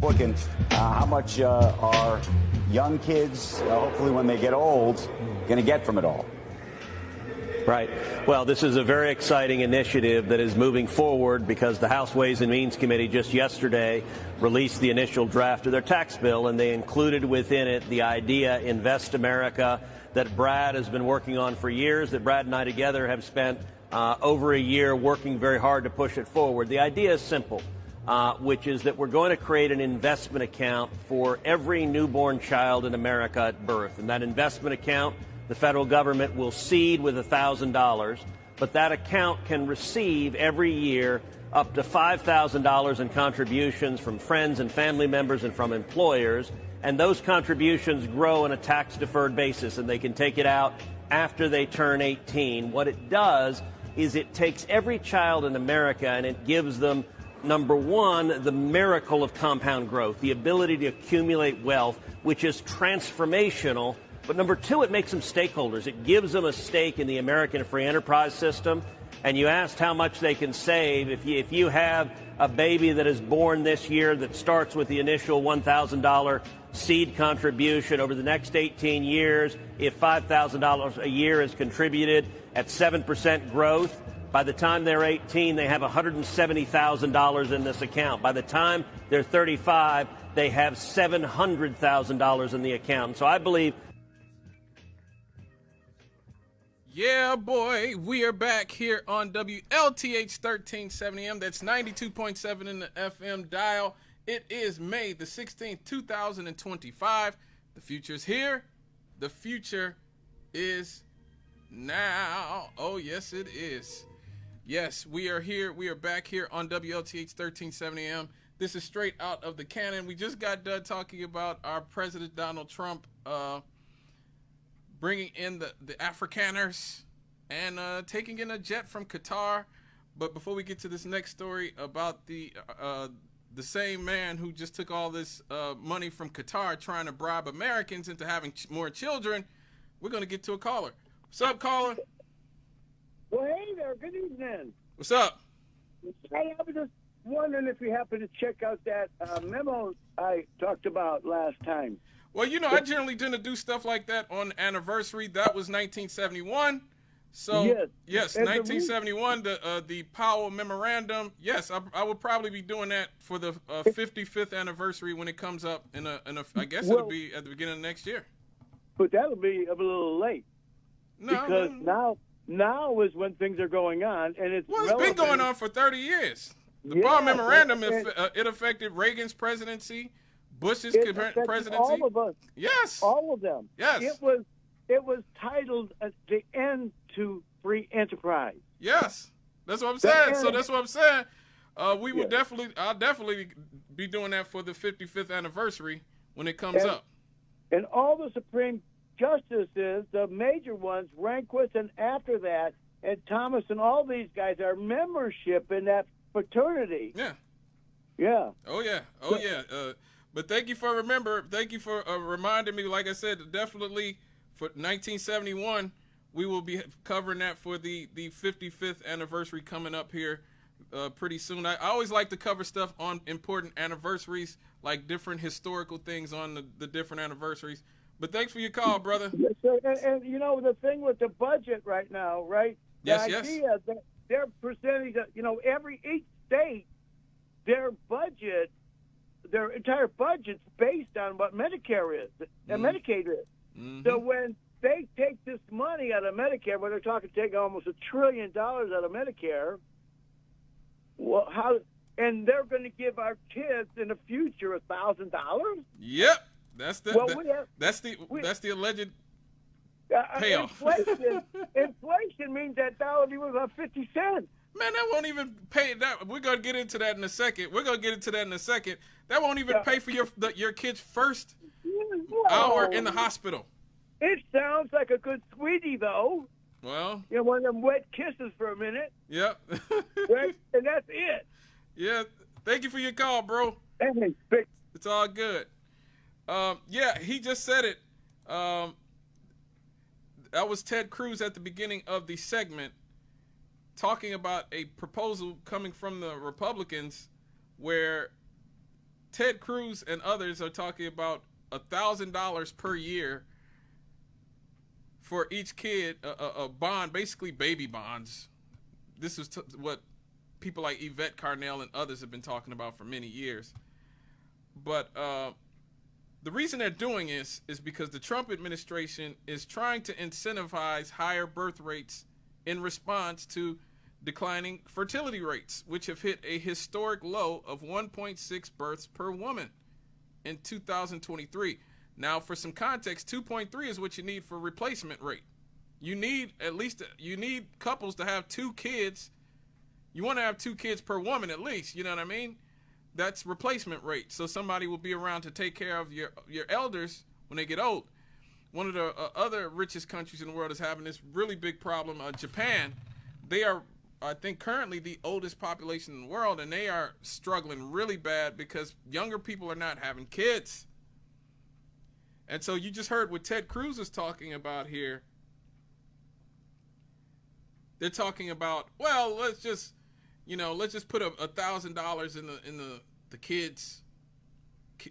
checkbook, and how much are young kids, hopefully when they get old, going to get from it all? Right. Well, this is a very exciting initiative that is moving forward because the House Ways and Means Committee just yesterday released the initial draft of their tax bill, and they included within it the idea, Invest America, that Brad has been working on for years, that Brad and I together have spent over a year working very hard to push it forward. The idea is simple, which is that we're going to create an investment account for every newborn child in America at birth, and that investment account the federal government will seed with $1,000, but that account can receive every year up to $5,000 in contributions from friends and family members and from employers, and those contributions grow on a tax-deferred basis, and they can take it out after they turn 18. What it does is it takes every child in America and it gives them, number one, the miracle of compound growth, the ability to accumulate wealth, which is transformational. But number two, it makes them stakeholders. It gives them a stake in the American free enterprise system. And you asked how much they can save. If you have a baby that is born this year that starts with the initial $1,000 seed contribution over the next 18 years, if $5,000 a year is contributed at 7% growth, by the time they're 18, they have $170,000 in this account. By the time they're 35, they have $700,000 in the account. So I believe. Yeah, boy, we are back here on WLTH 1370M. That's 92.7 in the FM dial. It is May the 16th, 2025. The future is here. The future is now. Oh, yes, it is. Yes, we are here. We are back here on WLTH 1370M. This is straight out of the cannon. We just got done talking about our President Donald Trump bringing in the Afrikaners and taking in a jet from Qatar. But before we get to this next story about the same man who just took all this money from Qatar trying to bribe Americans into having more children, we're going to get to a caller. What's up, caller? Well, hey there. Good evening. What's up? Hey, I was just wondering if you happen to check out that memo I talked about last time. Well, you know, I generally didn't do stuff like that on anniversary. That was 1971. So, yes 1971, the Powell Memorandum. Yes, I will probably be doing that for the 55th anniversary when it comes up I guess it'll be at the beginning of next year. But that'll be a little late. No, because now is when things are going on, and it's been going on for 30 years. The Powell Memorandum, it affected Reagan's presidency, Bush's presidency. All of us. Yes. All of them. Yes. It was titled The End to Free Enterprise. Yes. That's what I'm saying. So that's what I'm saying. I'll definitely be doing that for the 55th anniversary when it comes up. And all the Supreme Justices, the major ones, Rehnquist and after that, and Thomas and all these guys are membership in that fraternity. Yeah. Yeah. Oh, yeah. Oh, yeah. But thank you for reminding me. Like I said, definitely for 1971, we will be covering that for the 55th anniversary coming up here pretty soon. I always like to cover stuff on important anniversaries, like different historical things on the different anniversaries. But thanks for your call, brother. Yes, sir. And you know, the thing with the budget right now, right? Yes, the idea that they're presenting, each state, their budget, their entire budget's based on what Medicare is and Medicaid is. Mm-hmm. So when they take this money out of Medicare, when they're talking taking almost $1 trillion out of Medicare, well, and they're going to give our kids in the future $1,000? Yep. That's the alleged payoff. Inflation means that dollar be worth about 50 cents. Man, that won't even pay. That we're gonna get into that in a second. That won't even pay for your kid's first hour in the hospital. It sounds like a good sweetie, though. Well, one of them wet kisses for a minute. Yep. Right, and that's it. Yeah. Thank you for your call, bro. It's all good. He just said it. That was Ted Cruz at the beginning of the segment talking about a proposal coming from the Republicans where Ted Cruz and others are talking about $1,000 per year for each kid, a bond, basically baby bonds. This is what people like Yvette Carnell and others have been talking about for many years. But the reason they're doing this is because the Trump administration is trying to incentivize higher birth rates in response to declining fertility rates, which have hit a historic low of 1.6 births per woman in 2023. Now, for some context, 2.3 is what you need for replacement rate. You need couples to have 2 kids. You want to have 2 kids per woman at least, you know what I mean? That's replacement rate. So somebody will be around to take care of your elders when they get old. One of the other richest countries in the world is having this really big problem. Japan, they are, I think, currently the oldest population in the world, and they are struggling really bad because younger people are not having kids. And so you just heard what Ted Cruz is talking about here. They're talking about, well, let's just put $1,000 in the kid's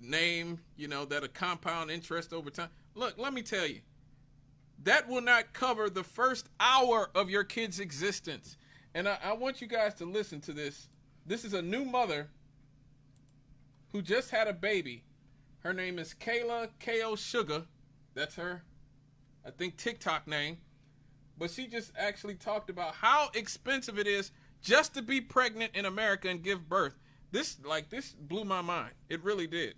name, that a compound interest over time. Look, let me tell you, that will not cover the first hour of your kid's existence. And I want you guys to listen to this. This is a new mother who just had a baby. Her name is Kayla K.O. Sugar. That's her, I think, TikTok name. But she just actually talked about how expensive it is just to be pregnant in America and give birth. This blew my mind. It really did.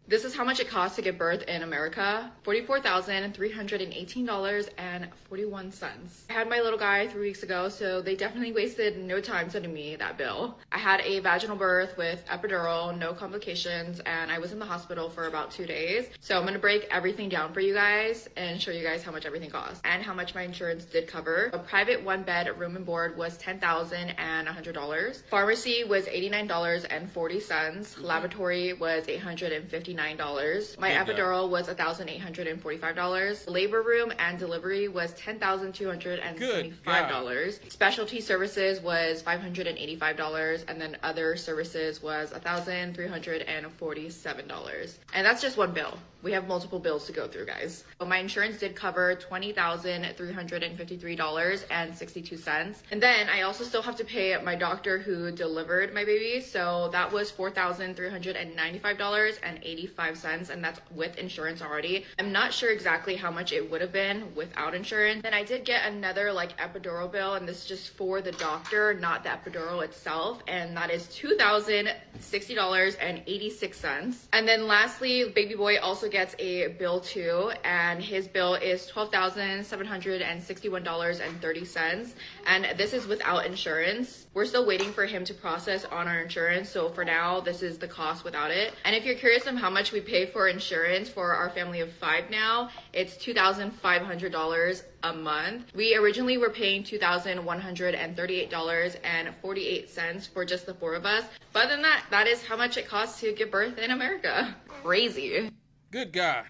This is how much it costs to give birth in America. $44,318.41. I had my little guy 3 weeks ago, so they definitely wasted no time sending me that bill. I had a vaginal birth with epidural, no complications, and I was in the hospital for about 2 days. So I'm gonna break everything down for you guys and show you guys how much everything costs and how much my insurance did cover. A private 1-bed room and board was $10,100. Pharmacy was $89.40. Lavatory was $859. My epidural was $1,845. Labor room and delivery was $10,275. Specialty services was $585, and then other services was $1,347. And that's just one bill. We have multiple bills to go through, guys. But my insurance did cover $20,353.62. And then I also still have to pay my doctor who delivered my baby. So that was $4,395.85. And that's with insurance already. I'm not sure exactly how much it would have been without insurance. Then I did get another epidural bill, and this is just for the doctor, not the epidural itself. And that is $2,060.86. And then lastly, baby boy also gets a bill too, and his bill is $12,761.30, and this is without insurance. We're still waiting for him to process on our insurance, so for now this is the cost without it. And if you're curious on how much we pay for insurance for our family of 5 now, it's $2,500 a month. We originally were paying $2,138.48 for just the 4 of us, but other than that, that is how much it costs to give birth in America. Crazy. Good God.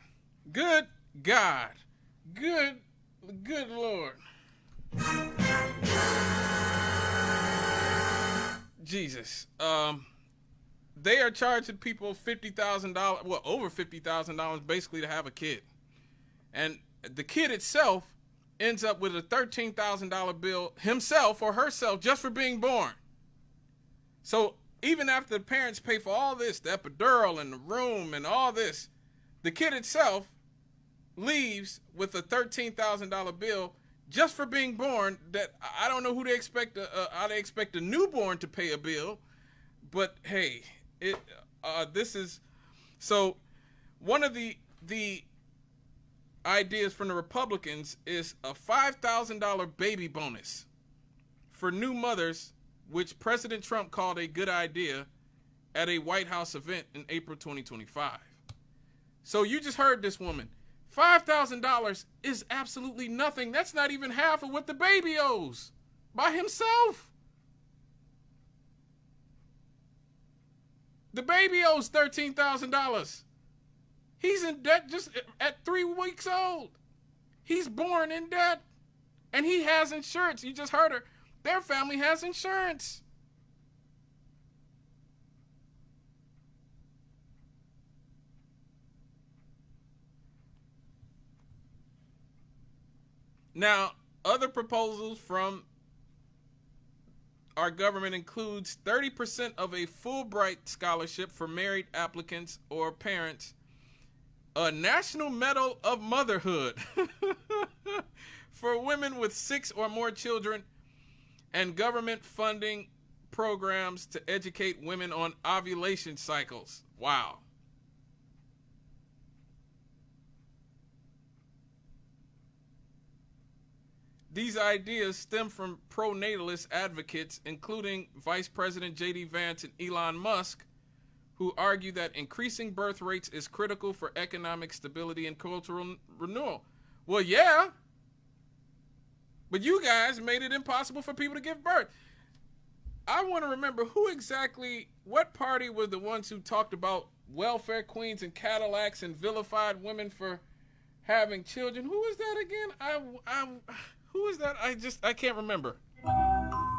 Good God. Good Lord. Jesus. They are charging people $50,000, well, over $50,000 basically to have a kid. And the kid itself ends up with a $13,000 bill himself or herself just for being born. So even after the parents pay for all this, the epidural and the room and all this, the kid itself leaves with a $13,000 bill just for being born. That I don't know who they expect. How they expect a newborn to pay a bill, but hey, this is so. One of the ideas from the Republicans is a $5,000 baby bonus for new mothers, which President Trump called a good idea at a White House event in April 2025. So you just heard this woman. $5,000 is absolutely nothing. That's not even half of what the baby owes by himself. The baby owes $13,000. He's in debt just at 3 weeks old. He's born in debt. And he has insurance. You just heard her. Their family has insurance. Now, other proposals from our government includes 30% of a Fulbright scholarship for married applicants or parents, a National Medal of Motherhood for women with 6 or more children, and government funding programs to educate women on ovulation cycles. Wow. These ideas stem from pro-natalist advocates, including Vice President J.D. Vance and Elon Musk, who argue that increasing birth rates is critical for economic stability and cultural renewal. Well, yeah, but you guys made it impossible for people to give birth. I want to remember what party was the ones who talked about welfare queens and Cadillacs and vilified women for having children. Who was that again? Who is that? I can't remember.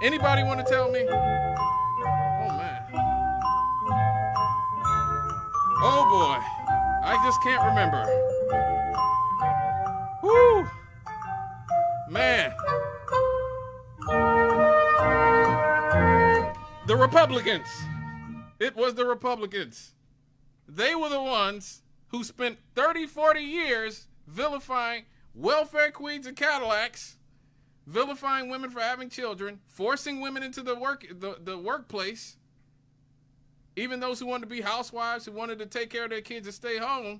Anybody want to tell me? Oh, man. Oh, boy. I just can't remember. Woo. Man. The Republicans. It was the Republicans. They were the ones who spent 30, 40 years vilifying welfare queens and Cadillacs, vilifying women for having children, forcing women into the workplace, even those who wanted to be housewives, who wanted to take care of their kids and stay home,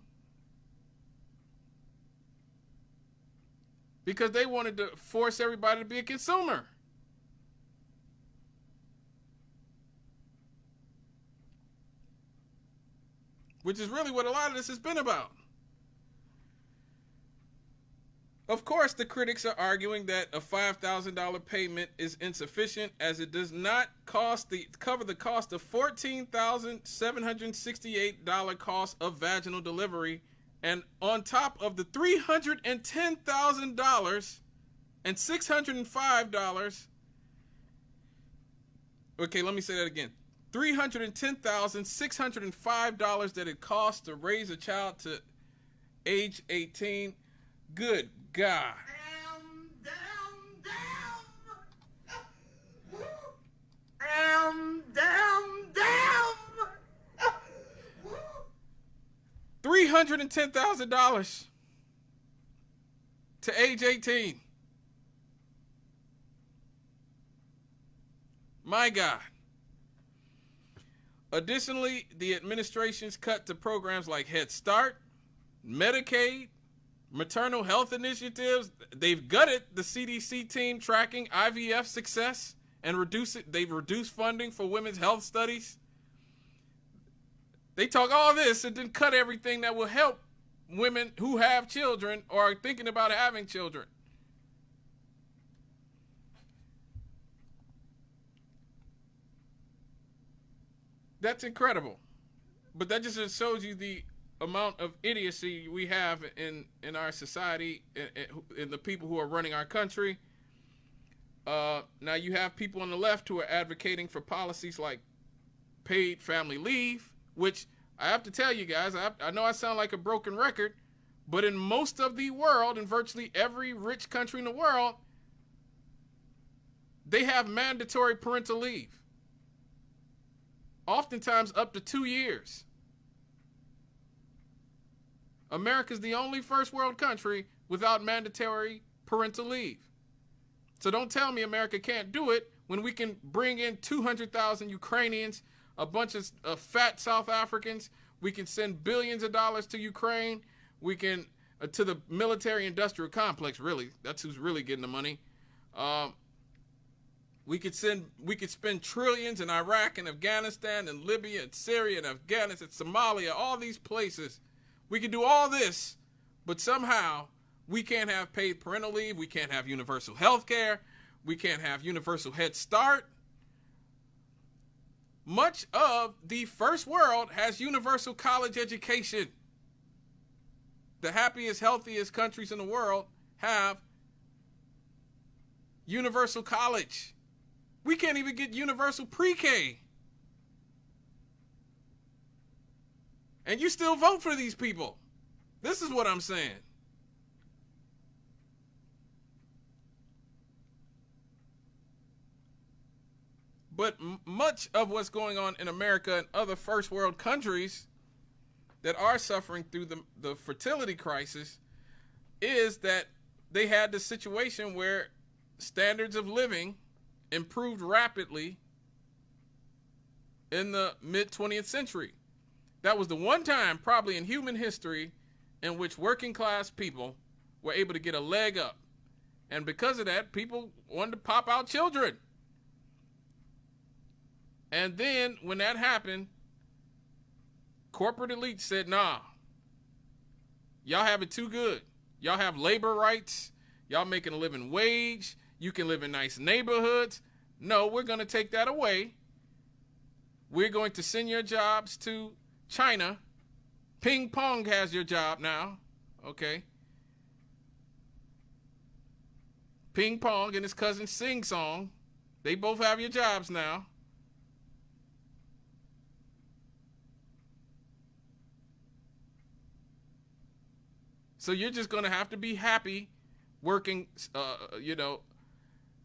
because they wanted to force everybody to be a consumer. Which is really what a lot of this has been about. Of course, the critics are arguing that a $5,000 payment is insufficient, as it does not cover the cost of $14,768 cost of vaginal delivery, and on top of the $310,000 and $605. Okay, let me say that again. $310,605 that it costs to raise a child to age 18. Good God. $310,000 to age 18. My God. Additionally, the administration's cut to programs like Head Start, Medicaid, maternal health initiatives. They've gutted the CDC team tracking IVF success and they've reduced funding for women's health studies. They talk all this and then cut everything that will help women who have children or are thinking about having children. That's incredible. But that just shows you the amount of idiocy we have in our society, in the people who are running our country. Now you have people on the left who are advocating for policies like paid family leave, which I have to tell you guys, I know I sound like a broken record, but in most of the world, in virtually every rich country in the world, they have mandatory parental leave. Oftentimes up to 2 years. America's the only first world country without mandatory parental leave. So don't tell me America can't do it when we can bring in 200,000 Ukrainians, a bunch of fat South Africans. We can send billions of dollars to Ukraine. We can, to the military industrial complex, really. That's who's really getting the money. We could spend trillions in Iraq and Afghanistan and Libya and Syria and Afghanistan, Somalia, all these places. We could do all this, but somehow we can't have paid parental leave. We can't have universal health care. We can't have universal Head Start. Much of the first world has universal college education. The happiest, healthiest countries in the world have universal college. We can't even get universal pre-K. And you still vote for these people. This is what I'm saying. But much of what's going on in America and other first world countries that are suffering through the fertility crisis is that they had the situation where standards of living improved rapidly in the mid-20th century. That was the one time probably in human history in which working class people were able to get a leg up. And because of that, people wanted to pop out children. And then when that happened, corporate elite said, nah, y'all have it too good. Y'all have labor rights. Y'all making a living wage. You can live in nice neighborhoods. No, we're going to take that away. We're going to send your jobs to China. Ping Pong has your job now. Okay. Ping Pong and his cousin Sing Song, they both have your jobs now. So you're just going to have to be happy working,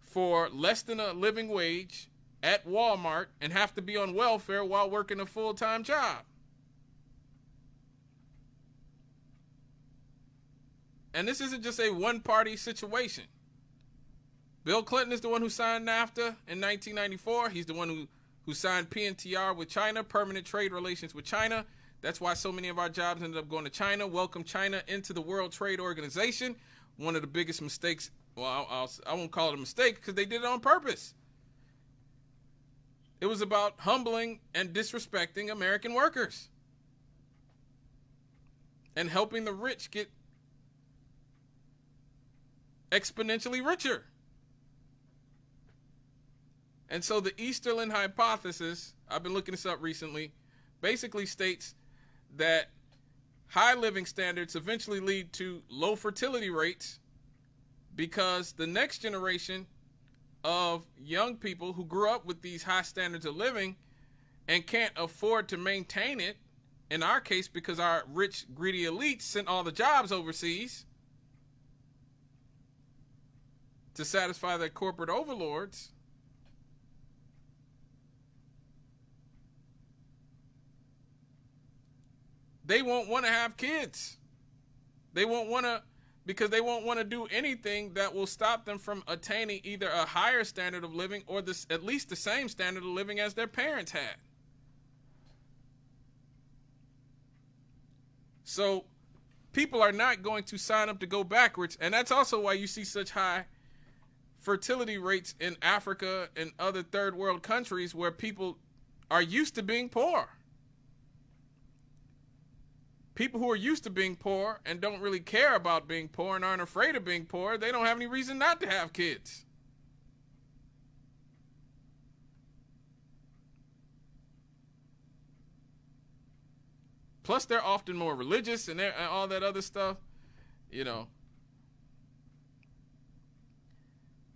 for less than a living wage at Walmart and have to be on welfare while working a full-time job. And this isn't just a one-party situation. Bill Clinton is the one who signed NAFTA in 1994. He's the one who signed PNTR with China, permanent trade relations with China. That's why so many of our jobs ended up going to China. Welcome China into the World Trade Organization. One of the biggest mistakes, well, I won't call it a mistake because they did it on purpose. It was about humbling and disrespecting American workers and helping the rich get exponentially richer. And so the Easterlin hypothesis, I've been looking this up recently, basically states that high living standards eventually lead to low fertility rates because the next generation of young people who grew up with these high standards of living and can't afford to maintain it, in our case because our rich, greedy elites sent all the jobs overseas to satisfy their corporate overlords, they won't want to have kids. They won't want to, because they won't want to do anything that will stop them from attaining either a higher standard of living or at least the same standard of living as their parents had. So people are not going to sign up to go backwards. And that's also why you see such high fertility rates in Africa and other third world countries where people are used to being poor. People who are used to being poor and don't really care about being poor and aren't afraid of being poor, they don't have any reason not to have kids. Plus, they're often more religious and all that other stuff,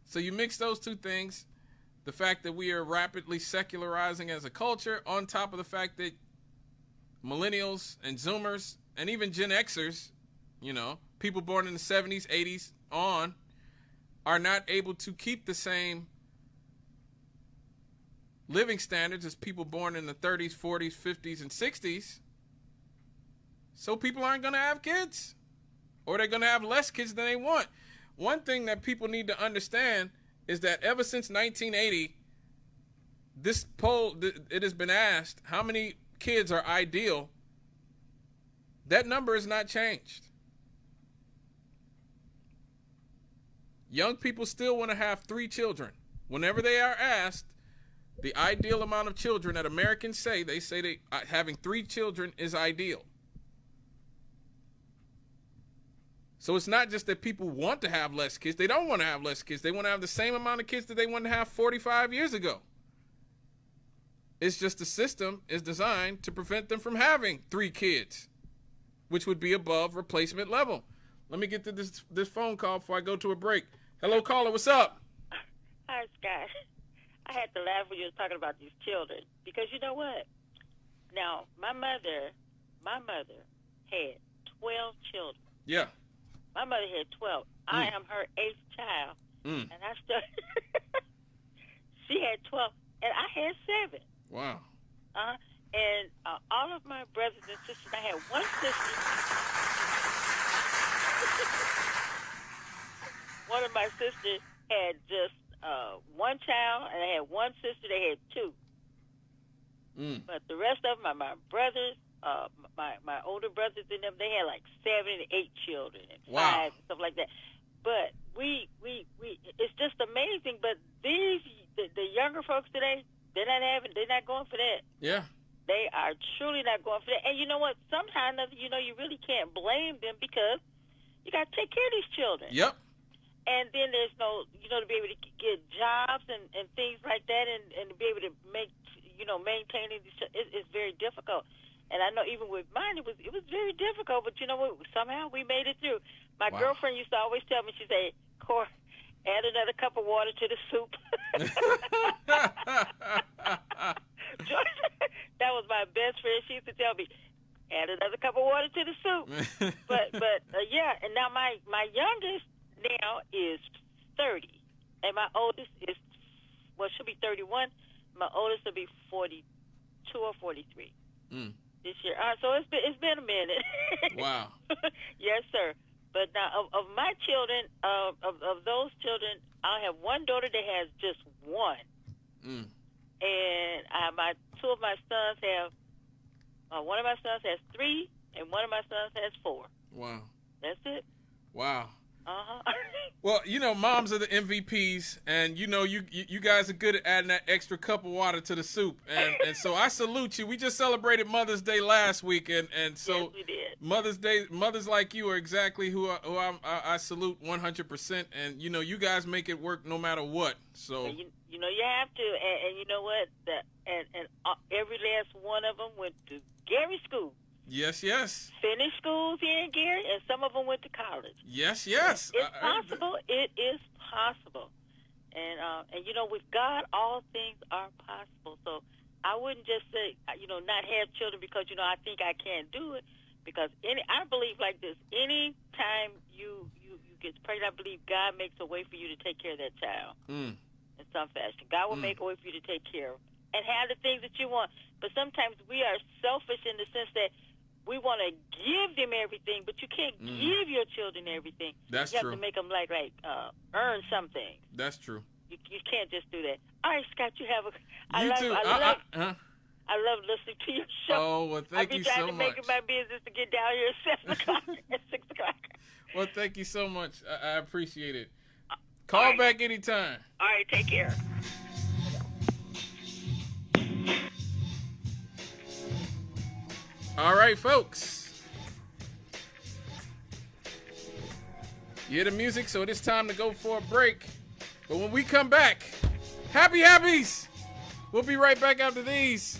So you mix those two things, the fact that we are rapidly secularizing as a culture, on top of the fact that millennials and Zoomers and even Gen Xers, people born in the 70s, 80s on, are not able to keep the same living standards as people born in the 30s, 40s, 50s, and 60s. So people aren't going to have kids, or they're going to have less kids than they want. One thing that people need to understand is that ever since 1980, this poll, it has been asked, how many kids are ideal? That number has not changed. Young people still want to have 3 children. Whenever they are asked the ideal amount of children that Americans say, they say having 3 children is ideal. So it's not just that people want to have less kids. They don't want to have less kids. They want to have the same amount of kids that they wanted to have 45 years ago. It's just the system is designed to prevent them from having 3 kids, which would be above replacement level. Let me get to this phone call before I go to a break. Hello, caller. What's up? Hi, Scott. I had to laugh when you were talking about these children because you know what? Now, my mother had 12 children. Yeah. My mother had 12. I am her 8th child. And I started. She had 12. and I had 7. Wow. And all of my brothers and sisters, I had one sister. One of my sisters had just one child, and I had one sister that had 2. But the rest of them, my brothers, my older brothers and them, they had like 7 and 8 children and 5 and stuff like that. But we it's just amazing. But the younger folks today, they're not going for that. Yeah. They are truly not going for that. And you know what? Sometimes, you really can't blame them because you got to take care of these children. Yep. And then there's no, to be able to get jobs and things like that, and to be able to maintaining these, it's very difficult. And I know even with mine, it was very difficult. But you know what? Somehow we made it through. My girlfriend used to always tell me, she said, "Cor, add another cup of water to the soup." That was my best friend. She used to tell me, "Add another cup of water to the soup." but yeah. And now my youngest now is 30, and my oldest is, she'll be 31. My oldest will be 42 or 43 this year. So it's been a minute. Wow. Yes, sir. But now of my children, of those children, I have one daughter that has just 1, and two of my sons have. One of my sons has 3, and one of my sons has 4. Wow. That's it. Wow. Uh-huh. Well, moms are the MVPs, and you guys are good at adding that extra cup of water to the soup, and so I salute you. We just celebrated Mother's Day last week, and so yes, we did. Mother's Day, mothers like you are exactly who I salute 100%, and you guys make it work no matter what. So you have to, and you know what? And every last one of them went to Gary School. Yes. Finished schools here in Gary, and some of them went to college. Yes. It's possible. It is possible. And with God, all things are possible. So I wouldn't just say, not have children because, I think I can't do it. Because I believe like this. Any time you get pregnant, I believe God makes a way for you to take care of that child in some fashion. God will make a way for you to take care of and have the things that you want. But sometimes we are selfish in the sense that we want to give them everything, but you can't give your children everything. That's you true. have to make them earn something. That's true. You can't just do that. All right, Scott, you have a. I love listening to your show. Oh, well, thank you so much. I'll be trying to make it my business to get down here at 7 o'clock, at 6 o'clock. Well, thank you so much. I appreciate it. Call back anytime. All right, take care. All right, folks. You hear the music, so it is time to go for a break. But when we come back, happy happies! We'll be right back after these.